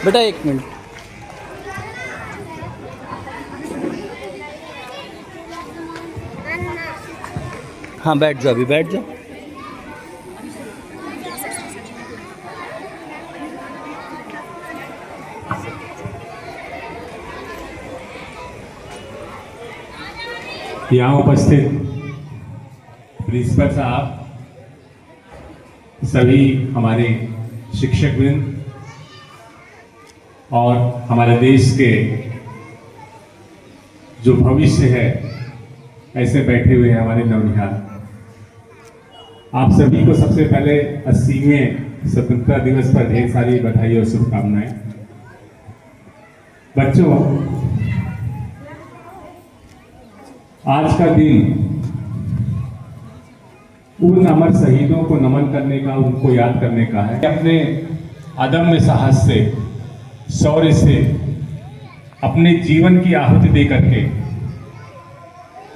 बेटा 1 मिनट। हाँ बैठ जाओ, अभी बैठ जाओ। यहाँ उपस्थित प्रिंसिपल साहब, सभी हमारे शिक्षकवृंद और हमारे देश के जो भविष्य है, ऐसे बैठे हुए हैं हमारे नवनिहाल, आप सभी को सबसे पहले 80वें स्वतंत्रता दिवस पर ढेर सारी बधाई और शुभकामनाएं। बच्चों, आज का दिन उन अमर शहीदों को नमन करने का, उनको याद करने का है। अपने अदम्य साहस से, शौर्य से, अपने जीवन की आहुति दे करके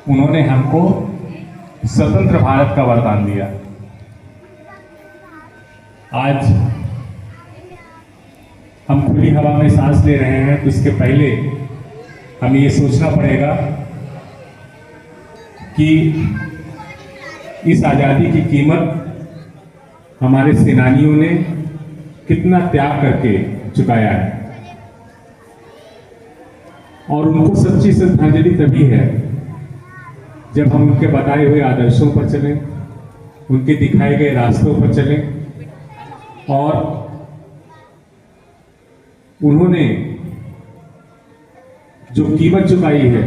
उन्होंने हमको स्वतंत्र भारत का वरदान दिया। आज हम खुली हवा में सांस ले रहे हैं, तो इसके पहले हमें ये सोचना पड़ेगा कि इस आज़ादी की कीमत हमारे सेनानियों ने कितना त्याग करके चुकाया है, और उनको सच्ची श्रद्धांजलि तभी है जब हम उनके बताए हुए आदर्शों पर चलें, उनके दिखाए गए रास्तों पर चलें, और उन्होंने जो कीमत चुकाई है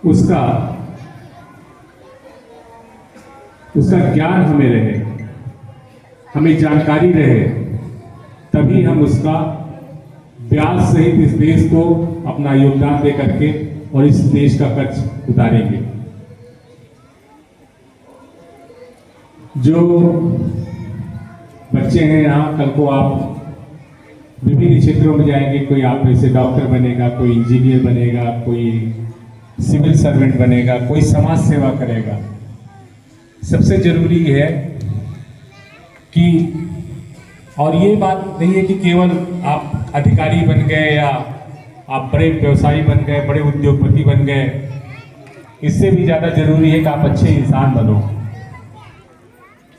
उसका ज्ञान हमें रहे, हमें जानकारी रहे, तभी हम उसका ब्याज सहित इस देश को अपना योगदान दे करके और इस देश का कर्ज उतारेंगे। जो बच्चे हैं यहाँ, कल को आप विभिन्न क्षेत्रों में जाएंगे, कोई आप जैसे डॉक्टर बनेगा, कोई इंजीनियर बनेगा, कोई सिविल सर्वेंट बनेगा, कोई समाज सेवा करेगा। सबसे जरूरी है कि, और ये बात नहीं है कि केवल आप अधिकारी बन गए या आप बड़े व्यवसायी बन गए, बड़े उद्योगपति बन गए, इससे भी ज़्यादा जरूरी है कि आप अच्छे इंसान बनो।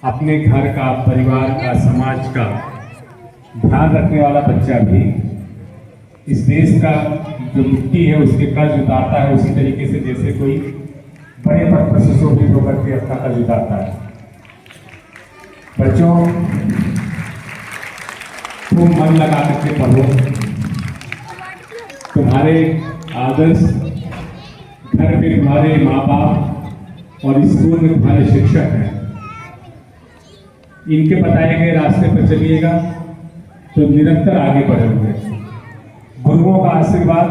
अपने घर का, परिवार का, समाज का ध्यान रखने वाला बच्चा भी इस देश का जो मिट्टी है उसके कर्ज उतारता है, उसी तरीके से जैसे कोई बड़े पद पर सुशोभित होकर के अपना कर्ज उतारता है। बच्चों, तुम मन लगा करके पढ़ो। तुम्हारे आदर्श घर में तुम्हारे माँ बाप और स्कूल में तुम्हारे शिक्षक हैं, इनके बताए गए रास्ते पर चलिएगा तो निरंतर आगे बढ़ोगे। गुरुओं का आशीर्वाद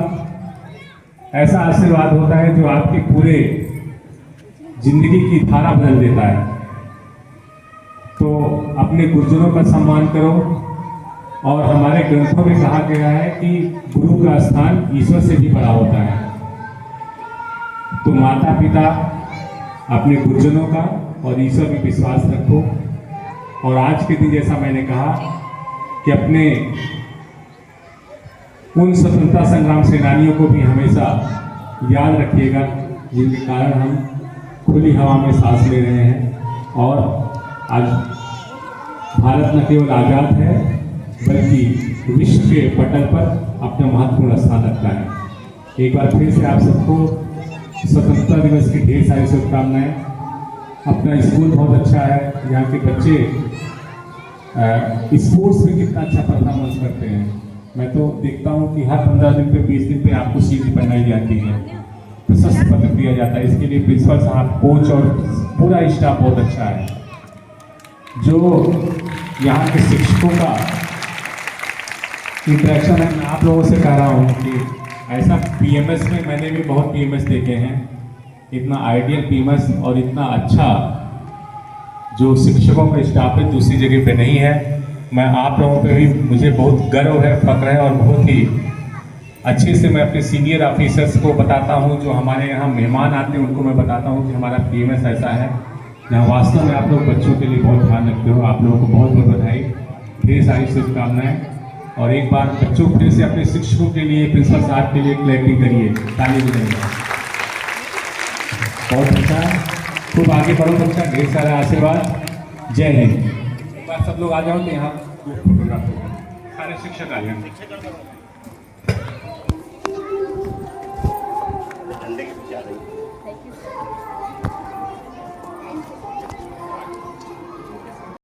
ऐसा आशीर्वाद होता है जो आपकी पूरे जिंदगी की धारा बदल देता है। तो अपने गुरुजनों का सम्मान करो, और हमारे ग्रंथों में कहा गया है कि गुरु का स्थान ईश्वर से भी बड़ा होता है। तो माता पिता, अपने गुरुजनों का और ईश्वर में विश्वास रखो। और आज के दिन जैसा मैंने कहा कि अपने उन स्वतंत्रता संग्राम सेनानियों को भी हमेशा याद रखिएगा, जिनके कारण हम खुली हवा में सांस ले रहे हैं, और आज भारत न केवल आज़ाद है बल्कि विश्व के पटल पर अपना महत्वपूर्ण स्थान रखता है। एक बार फिर से आप सबको स्वतंत्रता दिवस की ढेर सारी शुभकामनाएं। अपना स्कूल बहुत अच्छा है, यहाँ के बच्चे स्पोर्ट्स में कितना अच्छा परफॉर्मेंस करते हैं। मैं तो देखता हूँ कि हर 15 दिन पे 20 दिन पे आपको सीढ़ी बनाई जाती है, प्रशस्ति पत्र दिया जाता है। इसके लिए प्रिंसिपल साहब, कोच और पूरा स्टाफ बहुत अच्छा है। जो यहाँ के शिक्षकों का इंटरेक्शन है, मैं आप लोगों से कह रहा हूँ कि ऐसा पीएमएस में मैंने भी बहुत पीएमएस देखे हैं, इतना आइडियल पीएमएस और इतना अच्छा जो शिक्षकों का स्टाफ है दूसरी जगह पे नहीं है। मैं आप लोगों पे भी मुझे बहुत गर्व है, फक्र है, और बहुत ही अच्छे से मैं अपने सीनियर ऑफिसर्स को बताता हूँ, जो हमारे यहाँ मेहमान आते हैं उनको मैं बताता हूँ कि हमारा पीएमएस ऐसा है, जहाँ वास्तव में आप लोग बच्चों के लिए बहुत ध्यान रखते हो। आप लोगों को बहुत बहुत बधाई, ढेर सारी शुभकामनाएं। और एक बार बच्चों फिर से अपने शिक्षकों के लिए, प्रिंसिपल साहब के लिए क्लैपिंग करिए, ताली बजाइए। बहुत अच्छा, खूब आगे बढ़ो बच्चा, ढेर सारा आशीर्वाद। जय हिंद। एक बार सब लोग आ जाओ तो यहाँ फोटोग्राफ होगा, सारे शिक्षक आ जाए।